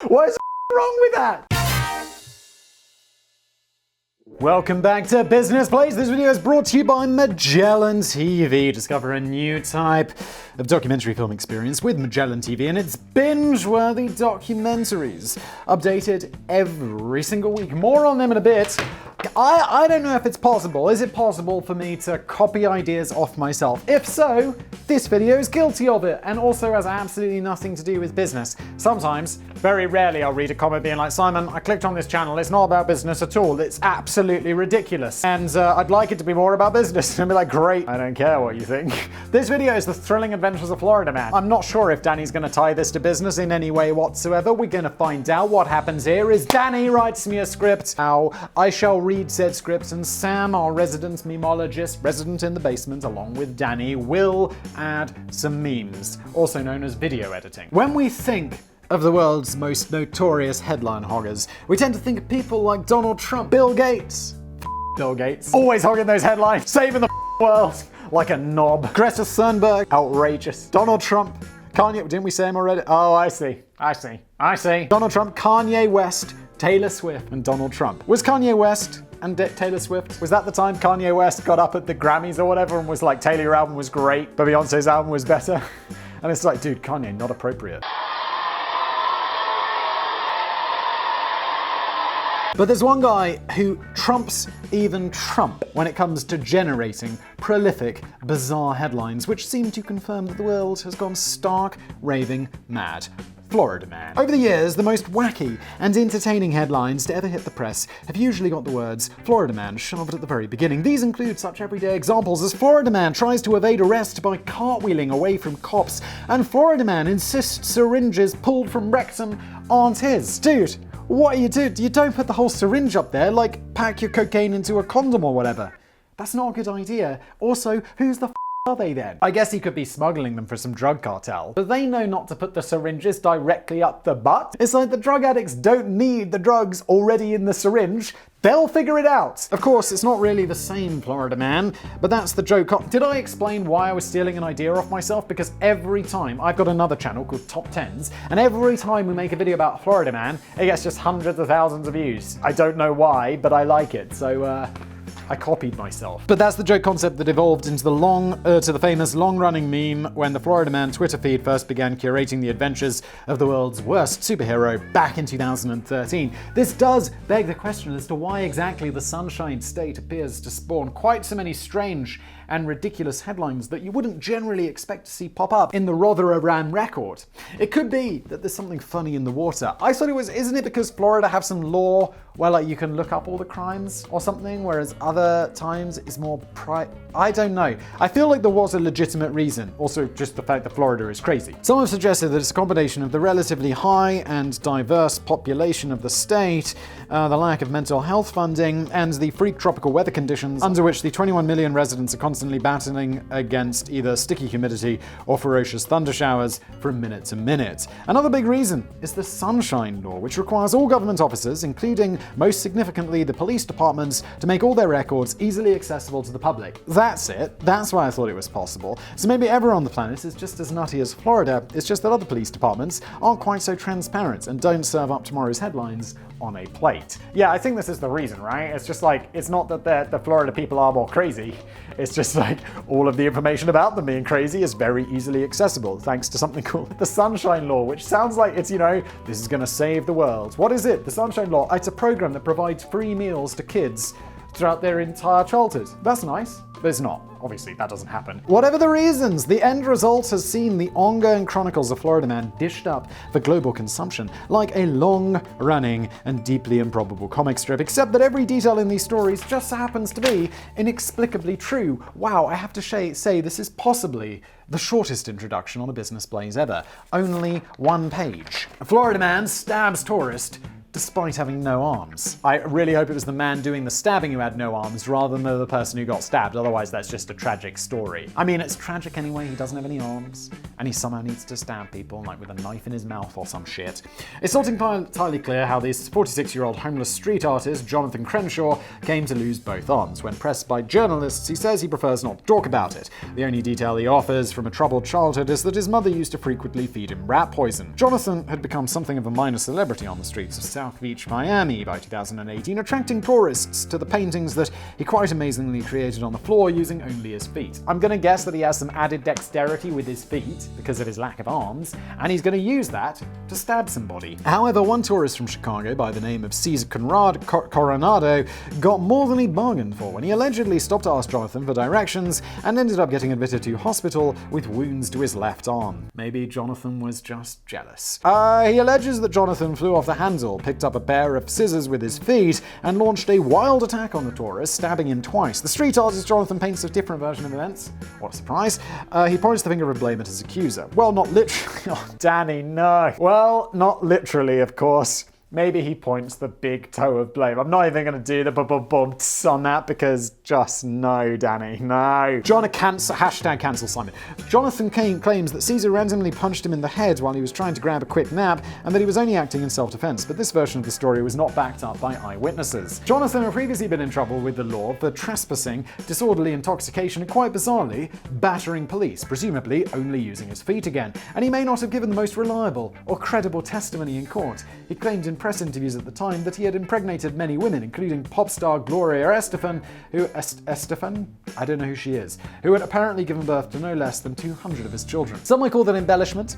What is wrong with that? Welcome back to Business Place. This video is brought to you by Magellan TV. Discover a new type of documentary film experience with Magellan TV and its binge-worthy documentaries. Updated every single week. More on them in a bit. I don't know if it's possible. Is it possible for me to copy ideas off myself? If so, this video is guilty of it and also has absolutely nothing to do with business. Sometimes, very rarely, I'll read a comment being like, Simon, I clicked on this channel, it's not about business at all, it's absolutely ridiculous. And I'd like it to be more about business. And I'd be like, great, I don't care what you think. This video is the thrilling adventures of Florida Man. I'm not sure if Danny's gonna tie this to business in any way whatsoever. We're gonna find out. What happens here is Danny writes me a script. How I shall read said scripts, and Sam, our resident memologist, resident in the basement, along with Danny, will add some memes, also known as video editing. When we think of the world's most notorious headline hoggers, we tend to think of people like Donald Trump, Bill Gates. Bill Gates. Always hogging those headlines, saving the world like a knob. Greta Thunberg. Outrageous. Donald Trump. Kanye. Didn't we say him already? Oh, I see. Donald Trump, Kanye West, Taylor Swift, and Donald Trump. Was Kanye West and Taylor Swift, was that the time Kanye West got up at the Grammys or whatever and was like, Taylor, your album was great, but Beyonce's album was better? And it's like, dude, Kanye, not appropriate. But there's one guy who trumps even Trump when it comes to generating prolific, bizarre headlines, which seem to confirm that the world has gone stark, raving mad. Florida Man. Over the years, the most wacky and entertaining headlines to ever hit the press have usually got the words Florida Man shoved at the very beginning. These include such everyday examples as Florida Man tries to evade arrest by cartwheeling away from cops, and Florida Man insists syringes pulled from rectum aren't his. Dude, what are you doing? You don't put the whole syringe up there, like pack your cocaine into a condom or whatever. That's not a good idea. Also, who's the are they then? I guess he could be smuggling them for some drug cartel, but they know not to put the syringes directly up the butt. It's like the drug addicts don't need the drugs already in the syringe. They'll figure it out. Of course, it's not really the same Florida Man, but that's the joke. Did I explain why I was stealing an idea off myself? Because every time, I've got another channel called Top 10s, and every time we make a video about Florida Man, it gets just hundreds of thousands of views. I don't know why, but I like it, so I copied myself. But that's the joke concept that evolved into the famous long-running meme when the Florida Man Twitter feed first began curating the adventures of the world's worst superhero back in 2013. This does beg the question as to why exactly the Sunshine State appears to spawn quite so many strange and ridiculous headlines that you wouldn't generally expect to see pop up in the Rotherham record. It could be that there's something funny in the water. I thought it was, isn't it because Florida have some law where like you can look up all the crimes or something, whereas other times it's more I don't know. I feel like there was a legitimate reason. Also, just the fact that Florida is crazy. Some have suggested that it's a combination of the relatively high and diverse population of the state, the lack of mental health funding, and the freak tropical weather conditions under which the 21 million residents are constantly battling against either sticky humidity or ferocious thunder showers from minute to minute. Another big reason is the Sunshine Law, which requires all government officers, including most significantly the police departments, to make all their records easily accessible to the public. That's it. That's why I thought it was possible. So maybe everyone on the planet is just as nutty as Florida. It's just that other police departments aren't quite so transparent and don't serve up tomorrow's headlines on a plate. Yeah, I think this is the reason, right? It's just like, it's not that the Florida people are more crazy. It's just like all of the information about them being crazy is very easily accessible thanks to something called the Sunshine Law, which sounds like it's, this is gonna save the world. What is it? The Sunshine Law? It's a program that provides free meals to kids throughout their entire childhood. That's nice, but it's not. Obviously, that doesn't happen. Whatever the reasons, the end result has seen the ongoing chronicles of Florida Man dished up for global consumption like a long-running and deeply improbable comic strip, except that every detail in these stories just happens to be inexplicably true. Wow, I have to say this is possibly the shortest introduction on a Business Blaze ever. Only one page. A Florida man stabs tourist despite having no arms. I really hope it was the man doing the stabbing who had no arms rather than the person who got stabbed, otherwise that's just a tragic story. I mean, it's tragic anyway, he doesn't have any arms. and he somehow needs to stab people, like with a knife in his mouth or some shit. It's not entirely clear how this 46-year-old homeless street artist, Jonathan Crenshaw, came to lose both arms. When pressed by journalists, he says he prefers not to talk about it. The only detail he offers from a troubled childhood is that his mother used to frequently feed him rat poison. Jonathan had become something of a minor celebrity on the streets of South Beach, Miami by 2018, attracting tourists to the paintings that he quite amazingly created on the floor using only his feet. I'm gonna guess that he has some added dexterity with his feet because of his lack of arms, and he's gonna use that to stab somebody. However, one tourist from Chicago by the name of Cesar Coronado got more than he bargained for when he allegedly stopped to ask Jonathan for directions and ended up getting admitted to hospital with wounds to his left arm. Maybe Jonathan was just jealous. He alleges that Jonathan flew off the handle, picked up a pair of scissors with his feet, and launched a wild attack on the tourist, stabbing him twice. The street artist Jonathan paints a different version of events. What a surprise. He points the finger of blame at his accuser. Well, not literally. Oh, Danny, no. Well, not literally, of course. Maybe he points the big toe of blame. I'm not even going to do the bumps on that because just no, Danny, no. Cancel Simon. Jonathan claims that Caesar randomly punched him in the head while he was trying to grab a quick nap and that he was only acting in self-defense, but this version of the story was not backed up by eyewitnesses. Jonathan had previously been in trouble with the law for trespassing, disorderly intoxication, and quite bizarrely, battering police, presumably only using his feet again, and he may not have given the most reliable or credible testimony in court. He claimed in press interviews at the time that he had impregnated many women, including pop star Gloria Estefan, I don't know who she is, who had apparently given birth to no less than 200 of his children. Some might call that embellishment.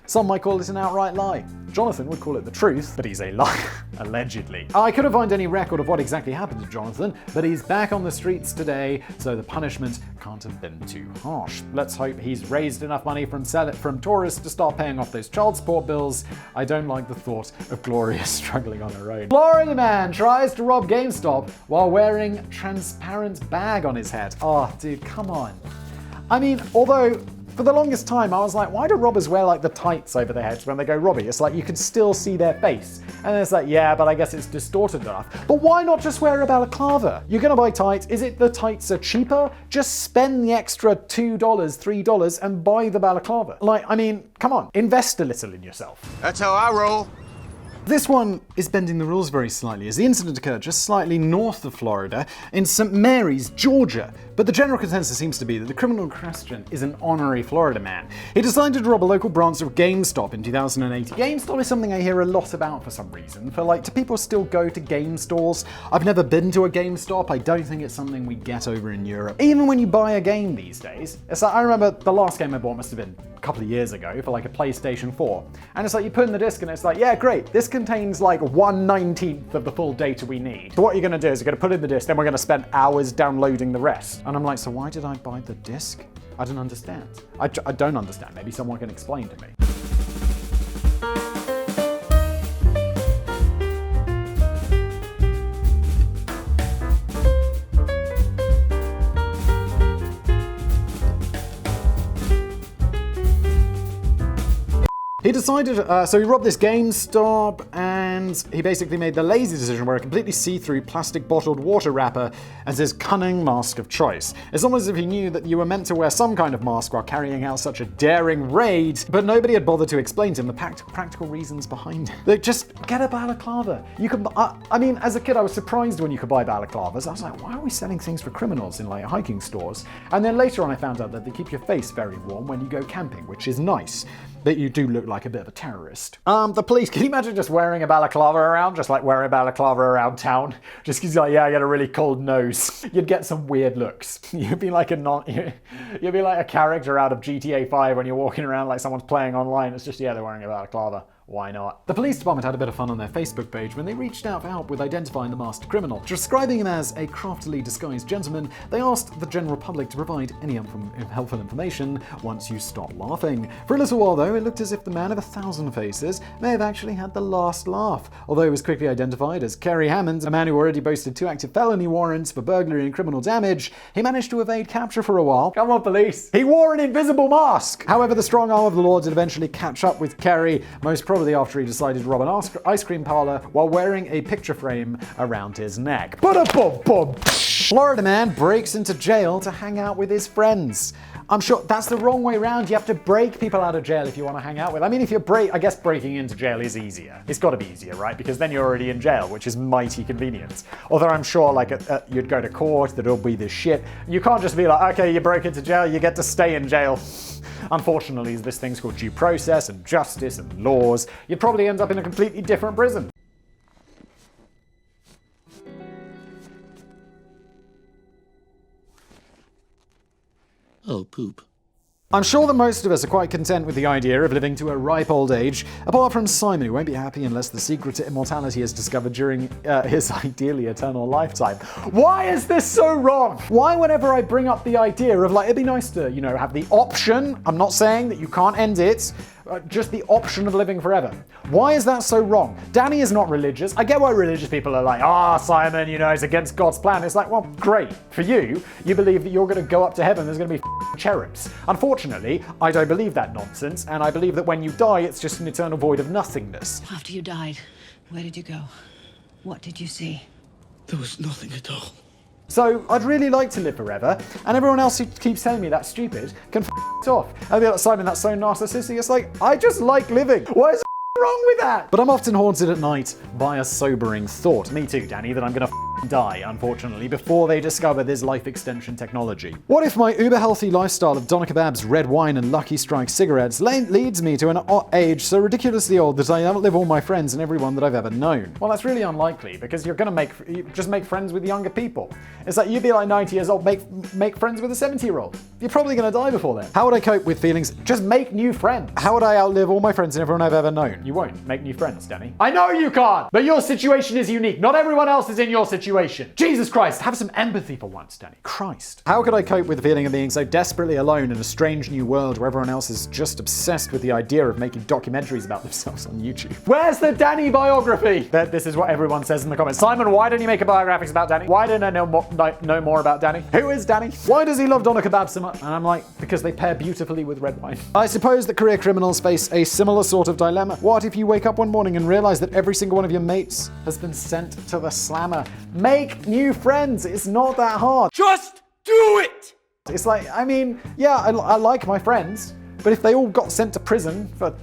Some might call it an outright lie. Jonathan would call it the truth, but he's a liar, allegedly. I couldn't find any record of what exactly happened to Jonathan, but he's back on the streets today, so the punishment can't have been too harsh. Let's hope he's raised enough money from tourists to start paying off those child support bills. I don't like the thought of Gloria struggling on her own. Florida man tries to rob GameStop while wearing transparent bag on his head. Oh, dude, come on. I mean, although for the longest time I was like, why do robbers wear like the tights over their heads when they go robbing? It's like you can still see their face. And it's like, yeah, but I guess it's distorted enough. But why not just wear a balaclava? You're gonna buy tights. Is it the tights are cheaper? Just spend the extra $2, $3 and buy the balaclava. Like, I mean, come on, invest a little in yourself. That's how I roll. This one is bending the rules very slightly, as the incident occurred just slightly north of Florida in St. Mary's, Georgia. But the general consensus seems to be that the criminal in question is an honorary Florida man. He decided to rob a local branch of GameStop in 2008. GameStop is something I hear a lot about for some reason. Do people still go to game stores? I've never been to a GameStop. I don't think it's something we get over in Europe. Even when you buy a game these days, it's like, I remember the last game I bought must have been a couple of years ago for like a PlayStation 4. And it's like you put in the disc and it's like, yeah, great, this contains like 1/19 of the full data we need. So what you're gonna do is you're gonna put in the disc, then we're gonna spend hours downloading the rest. And I'm like, so why did I buy the disc? I don't understand. I don't understand. Maybe someone can explain to me. He decided, so he robbed this GameStop and he basically made the lazy decision where a completely see-through plastic bottled water wrapper as his cunning mask of choice. It's almost as if he knew that you were meant to wear some kind of mask while carrying out such a daring raid, but nobody had bothered to explain to him the practical reasons behind it. Like, just get a balaclava. You can, I mean, as a kid I was surprised when you could buy balaclavas. I was like, why are we selling things for criminals in like hiking stores? And then later on I found out that they keep your face very warm when you go camping, which is nice. That you do look like a bit of a terrorist. The police, can you imagine just wearing a balaclava around? Just like wearing a balaclava around town? Just because you're like, yeah, I got a really cold nose. You'd get some weird looks. You'd be like you'd be like a character out of GTA 5 when you're walking around like someone's playing online. It's just, yeah, they're wearing a balaclava. Why not? The police department had a bit of fun on their Facebook page when they reached out for help with identifying the masked criminal. Describing him as a craftily disguised gentleman, they asked the general public to provide any helpful information once you stop laughing. For a little while though, it looked as if the man of 1,000 faces may have actually had the last laugh. Although he was quickly identified as Kerry Hammond, a man who already boasted 2 active felony warrants for burglary and criminal damage, he managed to evade capture for a while. Come on, police! He wore an invisible mask! However, the strong arm of the law did eventually catch up with Kerry, most probably after he decided to rob an ice cream parlor while wearing a picture frame around his neck. Ba-da-bum-bum! revenge. Florida man breaks into jail to hang out with his friends. I'm sure that's the wrong way around. You have to break people out of jail if you want to hang out with. I mean, if I guess breaking into jail is easier. It's got to be easier, right? Because then you're already in jail, which is mighty convenient. Although I'm sure, like, you'd go to court, there'll be this shit. You can't just be like, okay, you broke into jail, you get to stay in jail. Unfortunately, there's things called due process and justice and laws. You'd probably end up in a completely different prison. Oh, poop. I'm sure that most of us are quite content with the idea of living to a ripe old age, apart from Simon, who won't be happy unless the secret to immortality is discovered during his ideally eternal lifetime. Why is this so wrong? Why whenever I bring up the idea of, like, it'd be nice to, have the option, I'm not saying that you can't end it, just the option of living forever. Why is that so wrong? Danny is not religious. I get why religious people are like, Simon, it's against God's plan. It's like, well, great. For you, you believe that you're going to go up to heaven, there's going to be cherubs. Unfortunately, I don't believe that nonsense, and I believe that when you die, it's just an eternal void of nothingness. After you died, where did you go? What did you see? There was nothing at all. So, I'd really like to live forever, and everyone else who keeps telling me that's stupid can f*** it off. I'd be like, Simon, that's so narcissistic. It's like, I just like living. Why is wrong with that? But I'm often haunted at night by a sobering thought. Me too, Danny, that I'm gonna die, unfortunately, before they discover this life extension technology. What if my uber-healthy lifestyle of doner kebabs, red wine, and Lucky Strike cigarettes leads me to an age so ridiculously old that I outlive all my friends and everyone that I've ever known? Well, that's really unlikely, because you're gonna make friends with younger people. It's like, you'd be like 90 years old, make friends with a 70-year-old. You're probably gonna die before then. How would I cope with feelings? Just make new friends. How would I outlive all my friends and everyone I've ever known? You won't make new friends, Danny. I know you can't, but your situation is unique. Not everyone else is in your situation. Jesus Christ, have some empathy for once, Danny. Christ. How could I cope with the feeling of being so desperately alone in a strange new world where everyone else is just obsessed with the idea of making documentaries about themselves on YouTube? Where's the Danny biography? This is what everyone says in the comments. Simon, why don't you make a biography about Danny? Why don't I know more about Danny? Who is Danny? Why does he love doner kebab so much? And I'm like, because they pair beautifully with red wine. I suppose that career criminals face a similar sort of dilemma. What if you wake up one morning and realize that every single one of your mates has been sent to the slammer? Make new friends. It's not that hard. Just do it! It's like, I mean, yeah, I like my friends, but if they all got sent to prison for...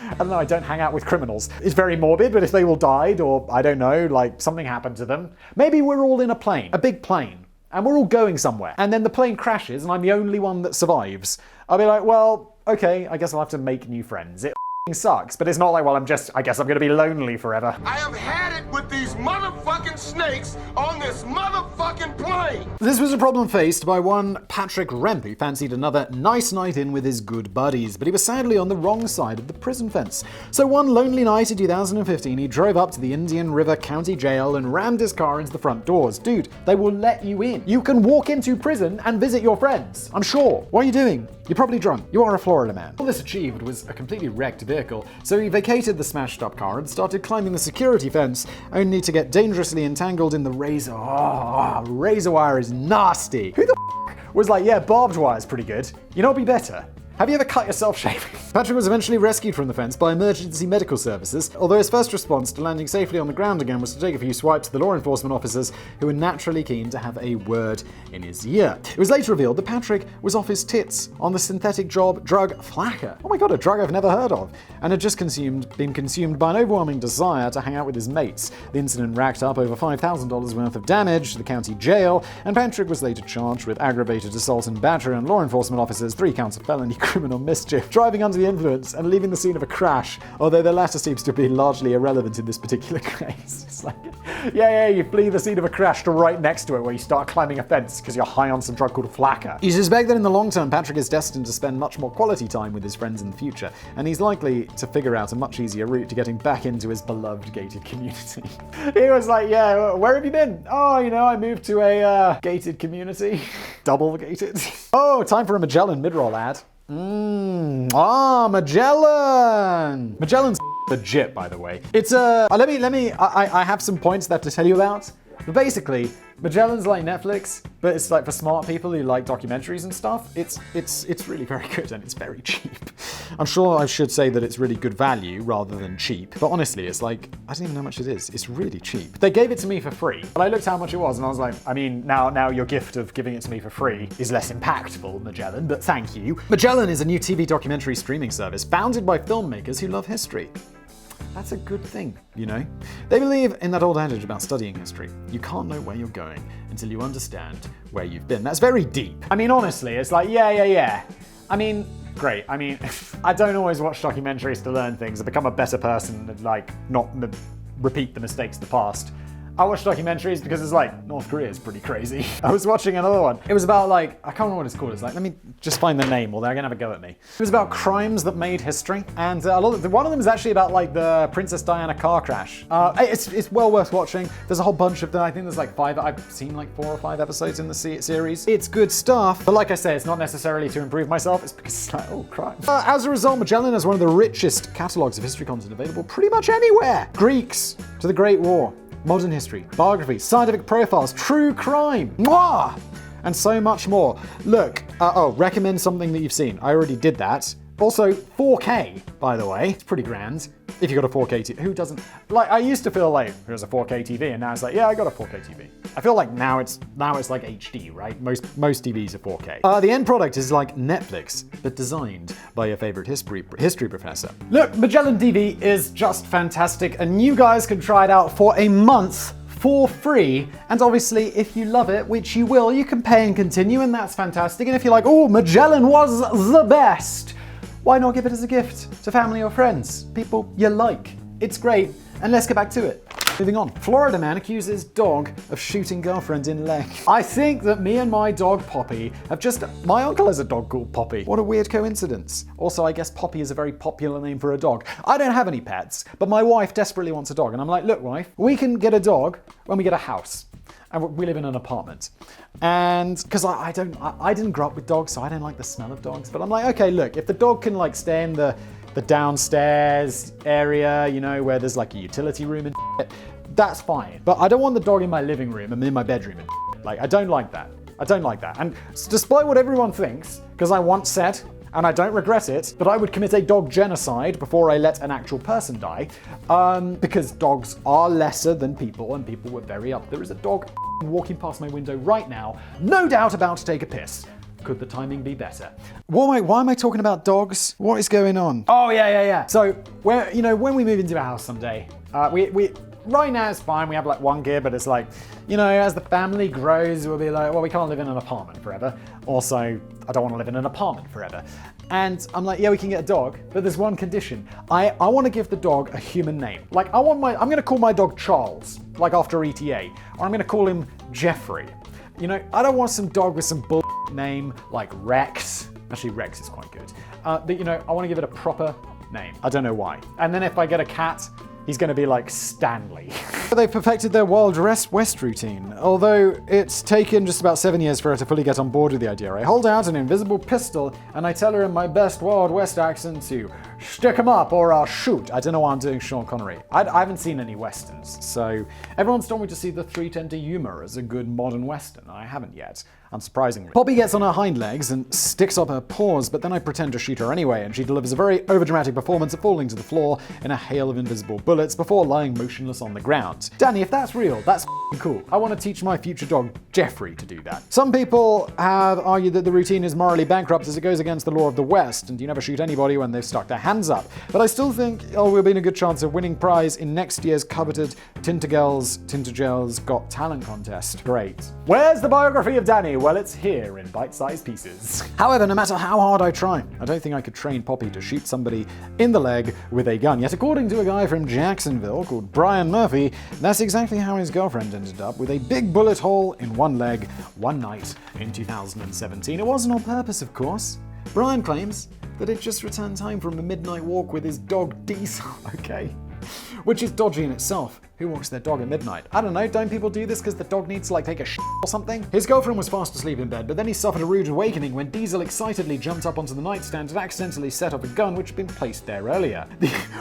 I don't know, I don't hang out with criminals. It's very morbid, but if they all died, or I don't know, like something happened to them, maybe we're all in a plane, a big plane, and we're all going somewhere, and then the plane crashes and I'm the only one that survives. I'll be like, well, okay, I guess I'll have to make new friends. It sucks, but it's not like, well, I guess I'm gonna be lonely forever. I have had it with these motherfucking snakes on this motherfucking plane. This was a problem faced by one Patrick Remp, who fancied another nice night in with his good buddies, but he was sadly on the wrong side of the prison fence. So one lonely night in 2015, he drove up to the Indian River County Jail and rammed his car into the front doors. Dude, they will let you in. You can walk into prison and visit your friends, I'm sure. What are you doing? You're probably drunk. You are a Florida man. All this achieved was a completely wrecked vehicle, so he vacated the smashed up car and started climbing the security fence, only to get dangerously entangled in the razor. Razor wire is nasty. Who the was like, yeah, barbed wire is pretty good. You know what'd be better? Have you ever cut yourself shaving? Patrick was eventually rescued from the fence by emergency medical services, although his first response to landing safely on the ground again was to take a few swipes at the law enforcement officers who were naturally keen to have a word in his ear. It was later revealed that Patrick was off his tits on the synthetic drug Flacker. Oh my god, a drug I've never heard of, and had just been consumed by an overwhelming desire to hang out with his mates. The incident racked up over $5,000 worth of damage to the county jail, and Patrick was later charged with aggravated assault and battery on law enforcement officers, 3 counts of felony criminal mischief, driving under the influence, and leaving the scene of a crash, although the latter seems to be largely irrelevant in this particular case. It's like, yeah, you flee the scene of a crash to right next to it where you start climbing a fence because you're high on some drug called Flacker. You suspect that in the long term, Patrick is destined to spend much more quality time with his friends in the future, and he's likely to figure out a much easier route to getting back into his beloved gated community. He was like, yeah, where have you been? Oh, I moved to a gated community. Double gated. Oh, time for a Magellan mid-roll ad. Magellan! Magellan's legit, by the way. It's I have some points that I have to tell you about. But basically, Magellan's like Netflix, but it's like for smart people who like documentaries and stuff. It's really very good and it's very cheap. I'm sure I should say that it's really good value rather than cheap, but honestly, it's like, I don't even know how much it is. It's really cheap. They gave it to me for free, but I looked how much it was and I was like, I mean, now your gift of giving it to me for free is less impactful, Magellan, but thank you. Magellan is a new TV documentary streaming service founded by filmmakers who love history. That's a good thing, you know? They believe in that old adage about studying history. You can't know where you're going until you understand where you've been. That's very deep. I mean, honestly, it's like, yeah. I mean, great. I mean, I don't always watch documentaries to learn things. I become a better person and, like, not repeat the mistakes of the past. I watch documentaries because it's like, North Korea is pretty crazy. I was watching another one. It was about like, I can't remember what it's called. It's like, let me just find the name or they're gonna have a go at me. It was about crimes that made history. And one of them is actually about like the Princess Diana car crash. It's well worth watching. There's a whole bunch of them. I think there's like 5, I've seen like 4 or 5 episodes in the series. It's good stuff. But like I say, it's not necessarily to improve myself. It's because it's like, oh, crime. As a result, Magellan has one of the richest catalogs of history content available pretty much anywhere. Greeks to the Great War. Modern history, biographies, scientific profiles, true crime, mwah! And so much more. Look, recommend something that you've seen. I already did that. Also, 4K, by the way. It's pretty grand. If you got a 4K TV, who doesn't? Like, I used to feel like there's a 4K TV, and now it's like, yeah, I got a 4K TV. I feel like now it's like HD, right? Most TVs are 4K. The end product is like Netflix, but designed by your favorite history professor. Look, Magellan TV is just fantastic, and you guys can try it out for a month for free. And obviously, if you love it, which you will, you can pay and continue, and that's fantastic. And if you're like, oh, Magellan was the best, why not give it as a gift to family or friends? People you like. It's great. And let's get back to it. Moving on. Florida man accuses dog of shooting girlfriend in leg. I think that me and my dog Poppy my uncle has a dog called Poppy. What a weird coincidence. Also, I guess Poppy is a very popular name for a dog. I don't have any pets, but my wife desperately wants a dog. And I'm like, look, wife, we can get a dog when we get a house. And we live in an apartment. And because I didn't grow up with dogs, so I don't like the smell of dogs. But I'm like, okay, look, if the dog can like stay in the downstairs area, you know, where there's like a utility room and shit, that's fine. But I don't want the dog in my living room and in my bedroom and shit. Like, I don't like that. And despite what everyone thinks, because I once said, and I don't regret it, but I would commit a dog genocide before I let an actual person die, because dogs are lesser than people, and people were very up. There is a dog walking past my window right now, no doubt about to take a piss. Could the timing be better? Why am I talking about dogs? What is going on? Oh, yeah. So, when we move into a house someday, we right now it's fine. We have like one kid, but it's like, as the family grows, we'll be like, well, we can't live in an apartment forever. Also, I don't want to live in an apartment forever. And I'm like, yeah, we can get a dog, but there's one condition. I want to give the dog a human name. Like, I'm going to call my dog Charles, like after ETA, or I'm going to call him Jeffrey. I don't want some dog with some bull name like Rex. Actually, Rex is quite good. But I want to give it a proper name. I don't know why. And then if I get a cat, he's going to be like Stanley. They've perfected their Wild West routine, although it's taken just about 7 years for her to fully get on board with the idea. I hold out an invisible pistol and I tell her in my best Wild West accent to stick him up or I'll shoot. I don't know why I'm doing Sean Connery. I haven't seen any westerns, so everyone's told me to see The 3:10 to Yuma as a good modern western. I haven't yet, unsurprisingly. Poppy gets on her hind legs and sticks up her paws, but then I pretend to shoot her anyway, and she delivers a very overdramatic performance of falling to the floor in a hail of invisible bullets before lying motionless on the ground. Danny, if that's real, that's cool. I want to teach my future dog, Jeffrey, to do that. Some people have argued that the routine is morally bankrupt as it goes against the law of the West, and you never shoot anybody when they've stuck their hands up. But I still think we'll be in a good chance of winning prize in next year's coveted Tintergel's Got Talent contest. Great. Where's the biography of Danny? Well, it's here in bite-sized pieces. However, no matter how hard I try, I don't think I could train Poppy to shoot somebody in the leg with a gun. Yet according to a guy from Jacksonville called Brian Murphy, that's exactly how his girlfriend ended up, with a big bullet hole in one leg one night in 2017. It wasn't on purpose, of course. Brian claims that it just returned home from a midnight walk with his dog Diesel, okay? Which is dodgy in itself. Who walks their dog at midnight? I don't know, don't people do this because the dog needs to take a shit or something? His girlfriend was fast asleep in bed, but then he suffered a rude awakening when Diesel excitedly jumped up onto the nightstand and accidentally set off a gun which had been placed there earlier.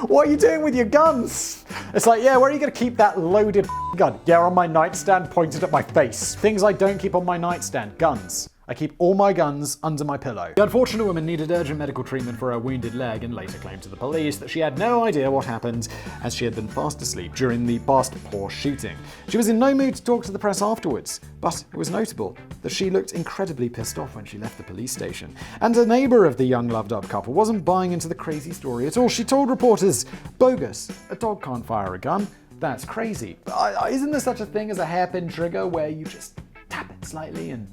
What are you doing with your guns? It's like, yeah, where are you going to keep that loaded gun? Yeah, on my nightstand pointed at my face. Things I don't keep on my nightstand, guns. I keep all my guns under my pillow. The unfortunate woman needed urgent medical treatment for her wounded leg and later claimed to the police that she had no idea what happened as she had been fast asleep during the Bastapore shooting. She was in no mood to talk to the press afterwards, but it was notable that she looked incredibly pissed off when she left the police station. And a neighbour of the young loved-up couple wasn't buying into the crazy story at all. She told reporters, "Bogus, a dog can't fire a gun. That's crazy. Isn't there such a thing as a hairpin trigger where you just tap it slightly and..."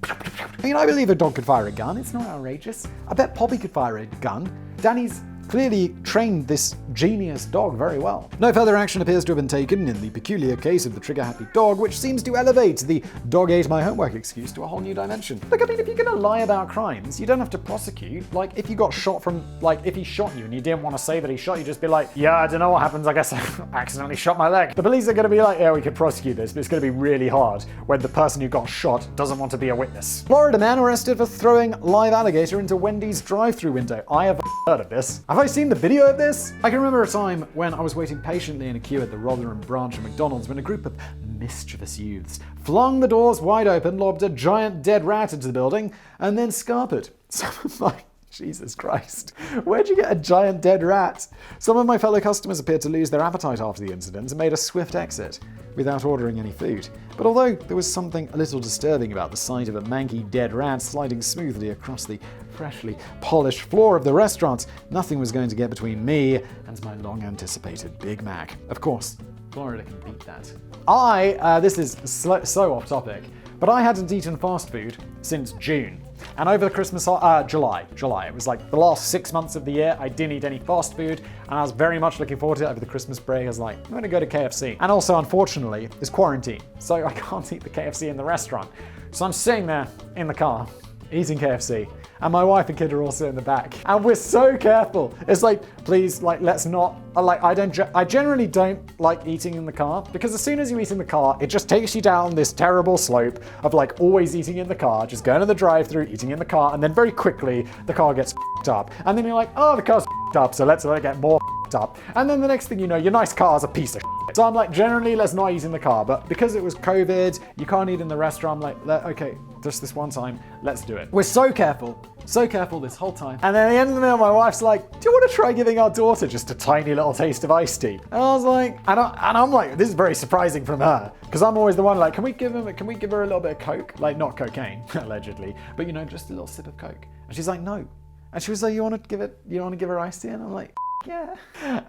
I mean, I believe a dog could fire a gun. It's not outrageous. I bet Poppy could fire a gun. Danny's clearly trained this genius dog very well. No further action appears to have been taken in the peculiar case of the trigger-happy dog, which seems to elevate the dog ate my homework excuse to a whole new dimension. Look, I mean, if you're gonna lie about crimes, you don't have to prosecute. Like, if you got shot from, like, if he shot you and you didn't want to say that he shot you, just be like, yeah, I don't know what happens, I guess I accidentally shot my leg. The police are gonna be like, yeah, we could prosecute this, but it's gonna be really hard when the person who got shot doesn't want to be a witness. Florida man arrested for throwing live alligator into Wendy's drive-thru window. I have heard of this. Have I seen the video of this? I can remember a time when I was waiting patiently in a queue at the Rotherham branch of McDonald's when a group of mischievous youths flung the doors wide open, lobbed a giant dead rat into the building, and then scarpered. Some of my... Jesus Christ. Where'd you get a giant dead rat? Some of my fellow customers appeared to lose their appetite after the incident and made a swift exit without ordering any food. But although there was something a little disturbing about the sight of a manky dead rat sliding smoothly across the freshly polished floor of the restaurant, nothing was going to get between me and my long-anticipated Big Mac. Of course, Florida can beat that. This is so off topic, but I hadn't eaten fast food since June. And over the Christmas, July. It was like the last 6 months of the year, I didn't eat any fast food, and I was very much looking forward to it over the Christmas break. I was like, I'm gonna go to KFC. And also, unfortunately, it's quarantine, so I can't eat the KFC in the restaurant. So I'm sitting there in the car, eating KFC, and my wife and kid are also in the back. And we're so careful. It's like, please, like, let's not, I generally don't like eating in the car, because as soon as you eat in the car, it just takes you down this terrible slope of like always eating in the car, just going to the drive-thru, eating in the car, and then very quickly the car gets f***ed up. And then you're like, oh, the car's f***ed up, so let's let it get more f***ed up. And then the next thing you know, your nice car's a piece of shit. So I'm like, generally, let's not eat in the car. But because it was COVID, you can't eat in the restaurant, I'm like, okay, just this one time, let's do it. We're so careful this whole time. And then at the end of the meal, my wife's like, do you want to try giving our daughter just a tiny little taste of iced tea? And I was like, and I'm like, this is very surprising from her, because I'm always the one like, can we give her a little bit of Coke? Like, not cocaine, allegedly, but you know, just a little sip of Coke. And she's like, no. And she was like, you want to give her iced tea? And I'm like, yeah.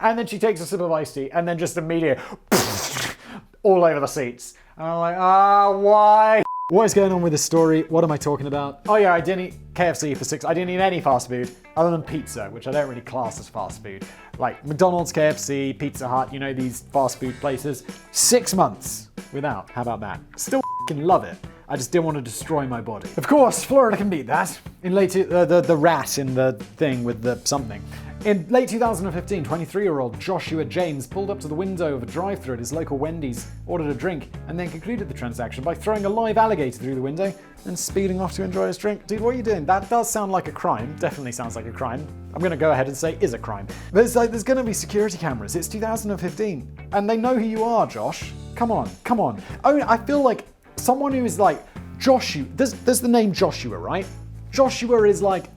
And then she takes a sip of iced tea and then just immediately all over the seats. And I'm like, why? What is going on with this story? What am I talking about? Oh yeah, I didn't eat KFC for 6. I didn't eat any fast food other than pizza, which I don't really class as fast food. Like McDonald's, KFC, Pizza Hut, you know, these fast food places. 6 months without. How about that? Still f***ing love it. I just didn't want to destroy my body. Of course, Florida can beat that. In late, the rat in the thing with the something. In late 2015, 23-year-old Joshua James pulled up to the window of a drive-thru at his local Wendy's, ordered a drink, and then concluded the transaction by throwing a live alligator through the window and speeding off to enjoy his drink. Dude, what are you doing? That does sound like a crime. Definitely sounds like a crime. I'm gonna go ahead and say is a crime. But it's like, there's gonna be security cameras. It's 2015. And they know who you are, Josh. Come on. I feel like someone who is like, Joshua, there's the name Joshua, right? Joshua is like,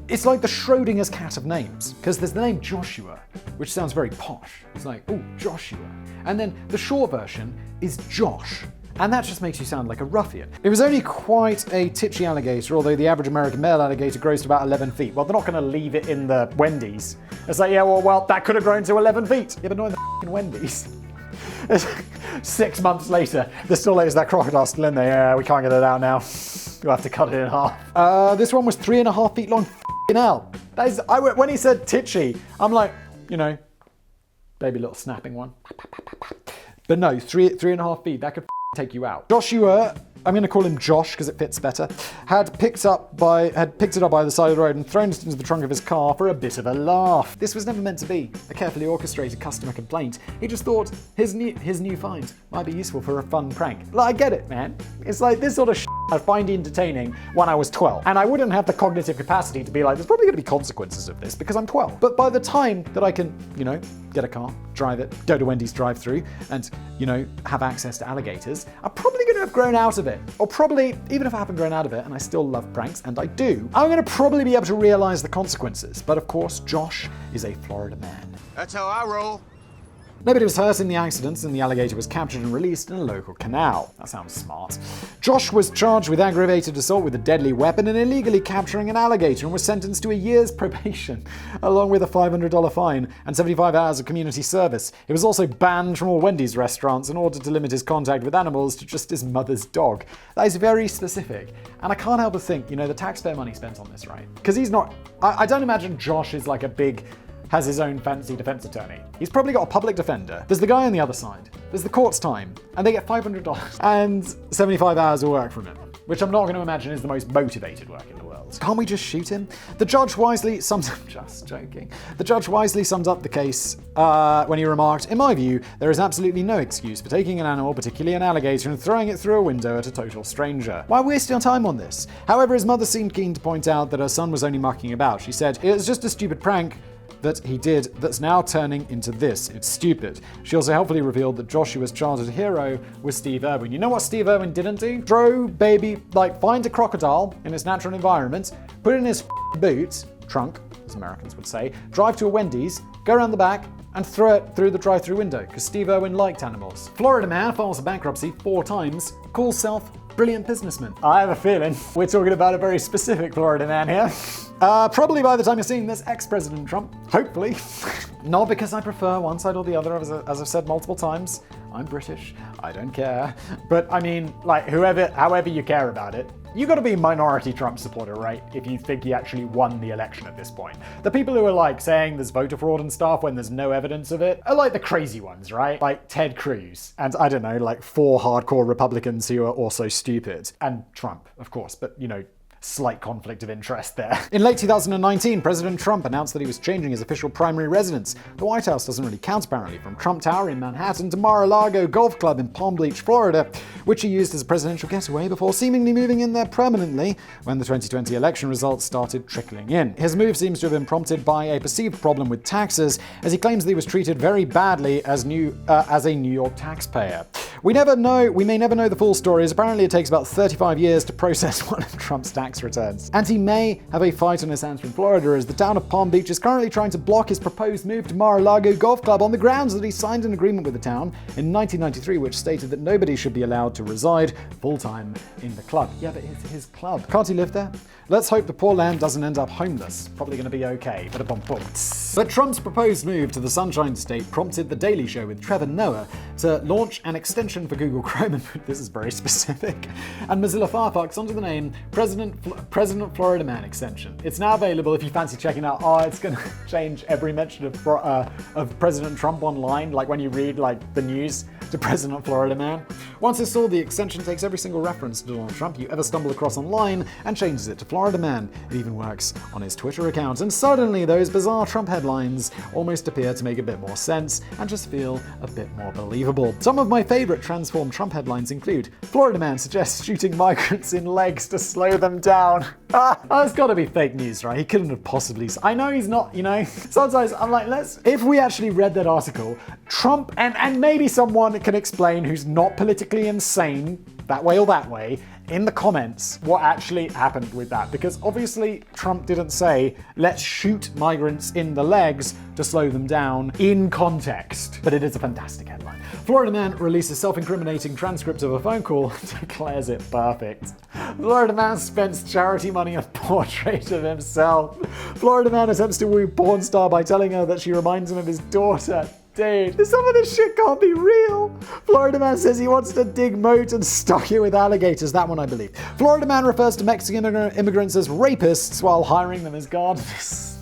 it's like the Schrodinger's cat of names, because there's the name Joshua, which sounds very posh. It's like, oh, Joshua. And then the short version is Josh, and that just makes you sound like a ruffian. It was only quite a titchy alligator, although the average American male alligator grows to about 11 feet. Well, they're not going to leave it in the Wendy's. It's like, yeah, well, that could have grown to 11 feet. Yeah, but not in the f***ing Wendy's. 6 months later, there's still that crocodile still in there. Yeah, we can't get it out now. We'll have to cut it in half. This one was 3.5 feet long. F***ing hell. When he said titchy, I'm like, you know, baby little snapping one. But no, 3.5 feet. That could take you out. Joshua, I'm going to call him Josh because it fits better, had picked it up by the side of the road and thrown it into the trunk of his car for a bit of a laugh. This was never meant to be a carefully orchestrated customer complaint. He just thought his new find might be useful for a fun prank. Like, I get it, man. It's like this sort of shit I find entertaining when I was 12. And I wouldn't have the cognitive capacity to be like, there's probably going to be consequences of this because I'm 12. But by the time that I can, get a car, drive it, go to Wendy's drive-thru, and, have access to alligators, I'm probably going to have grown out of it. Or probably, even if I haven't grown out of it, and I still love pranks, and I do, I'm going to probably be able to realize the consequences. But of course, Josh is a Florida man. That's how I roll. Nobody was hurt in the accidents, and the alligator was captured and released in a local canal. That sounds smart. Josh was charged with aggravated assault with a deadly weapon and illegally capturing an alligator and was sentenced to a year's probation, along with a $500 fine and 75 hours of community service. He was also banned from all Wendy's restaurants in order to limit his contact with animals to just his mother's dog. That is very specific. And I can't help but think, the taxpayer money spent on this, right? Because he's not... I don't imagine Josh is like has his own fancy defense attorney. He's probably got a public defender. There's the guy on the other side. There's the court's time. And they get $500 and 75 hours of work from him, which I'm not going to imagine is the most motivated work in the world. Can't we just shoot him? The judge wisely sums up... Just joking. The judge wisely summed up the case when he remarked, "In my view, there is absolutely no excuse for taking an animal, particularly an alligator, and throwing it through a window at a total stranger. Why waste your time on this?" However, his mother seemed keen to point out that her son was only mucking about. She said, "It was just a stupid prank that he did that's now turning into this. It's stupid." She also helpfully revealed that Joshua's childhood hero was Steve Irwin. You know what Steve Irwin didn't do? Find a crocodile in its natural environment, put it in his boot, trunk, as Americans would say, drive to a Wendy's, go around the back, and throw it through the drive-thru window, because Steve Irwin liked animals. Florida man files for bankruptcy 4 times, calls self brilliant businessman. I have a feeling we're talking about a very specific Florida man here. Probably by the time you're seeing this, ex-President Trump. Hopefully. Not because I prefer one side or the other, as I've said multiple times. I'm British. I don't care. But I mean, however you care about it, you got to be a minority Trump supporter, right? If you think he actually won the election at this point. The people who are saying there's voter fraud and stuff when there's no evidence of it are the crazy ones, right? Like Ted Cruz and 4 hardcore Republicans who are also stupid. And Trump, of course, but slight conflict of interest there. In late 2019, President Trump announced that he was changing his official primary residence. The White House doesn't really count, apparently, from Trump Tower in Manhattan to Mar-a-Lago Golf Club in Palm Beach, Florida, which he used as a presidential getaway before seemingly moving in there permanently when the 2020 election results started trickling in. His move seems to have been prompted by a perceived problem with taxes, as he claims that he was treated very badly as a New York taxpayer. We may never know the full story, as apparently it takes about 35 years to process one of Trump's tax returns. And he may have a fight on his hands from Florida, as the town of Palm Beach is currently trying to block his proposed move to Mar-a-Lago Golf Club on the grounds that he signed an agreement with the town in 1993 which stated that nobody should be allowed to reside full-time in the club. Yeah, but it's his club. Can't he live there? Let's hope the poor lamb doesn't end up homeless. Probably going to be okay. But Trump's proposed move to the Sunshine State prompted The Daily Show with Trevor Noah to launch an extension for Google Chrome, and this is very specific, and Mozilla Firefox under the name President Florida Man extension. It's now available if you fancy checking out. It's going to change every mention of President Trump online, like when you read the news, to President Florida Man. Once installed, the extension takes every single reference to Donald Trump you ever stumble across online and changes it to Florida Man. It even works on his Twitter account, and suddenly those bizarre Trump headlines almost appear to make a bit more sense and just feel a bit more believable. Some of my favorite transformed Trump headlines include: Florida man suggests shooting migrants in legs to slow them down. That's gotta be fake news, right? He couldn't have possibly... I know he's not, Sometimes I'm like, if we actually read that article, Trump, and maybe someone can explain who's not politically insane, that way or that way, in the comments what actually happened with that. Because obviously Trump didn't say, let's shoot migrants in the legs to slow them down in context. But it is a fantastic headline. Florida man releases self-incriminating transcript of a phone call, declares it perfect. Florida man spends charity money on portrait of himself. Florida man attempts to woo porn star by telling her that she reminds him of his daughter. Dude, some of this shit can't be real. Florida man says he wants to dig moat and stock it with alligators. That one I believe. Florida man refers to Mexican immigrants as rapists while hiring them as gardeners.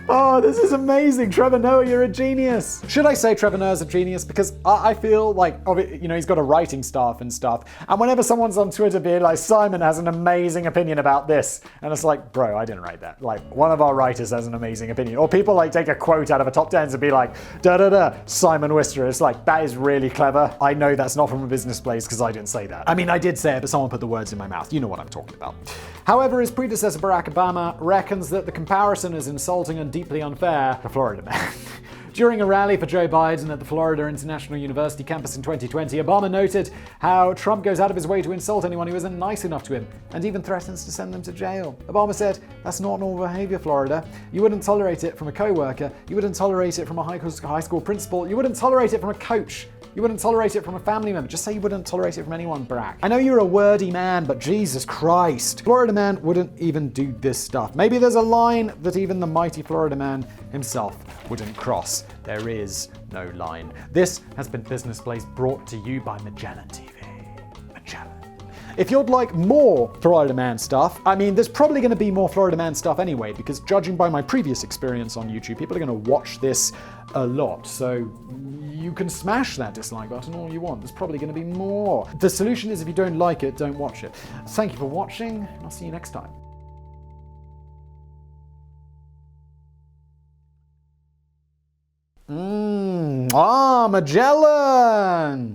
Oh, this is amazing. Trevor Noah, you're a genius. Should I say Trevor Noah's a genius? Because I feel like, he's got a writing staff and stuff. And whenever someone's on Twitter being like, Simon has an amazing opinion about this. And it's like, bro, I didn't write that. Like, one of our writers has an amazing opinion. Or people like take a quote out of a top 10s and be like, da-da-da, Simon Wister. It's like, that is really clever. I know that's not from a business place because I didn't say that. I mean, I did say it, but someone put the words in my mouth. You know what I'm talking about. However, his predecessor Barack Obama reckons that the comparison is insulting and deeply unfair to Florida man. During a rally for Joe Biden at the Florida International University campus in 2020, Obama noted how Trump goes out of his way to insult anyone who isn't nice enough to him and even threatens to send them to jail. Obama said, "That's not normal behavior, Florida. You wouldn't tolerate it from a co-worker. You wouldn't tolerate it from a high school principal. You wouldn't tolerate it from a coach. You wouldn't tolerate it from a family member. Just say you wouldn't tolerate it from anyone, Barack. I know you're a wordy man, but Jesus Christ. Florida man wouldn't even do this stuff. Maybe there's a line that even the mighty Florida man himself wouldn't cross. There is no line." This has been Business Place, brought to you by Magellan TV. Magellan. If you'd like more Florida Man stuff, I mean, there's probably going to be more Florida Man stuff anyway, because judging by my previous experience on YouTube, people are going to watch this a lot. So you can smash that dislike button all you want. There's probably going to be more. The solution is, if you don't like it, don't watch it. Thank you for watching, and I'll see you next time. Magellan!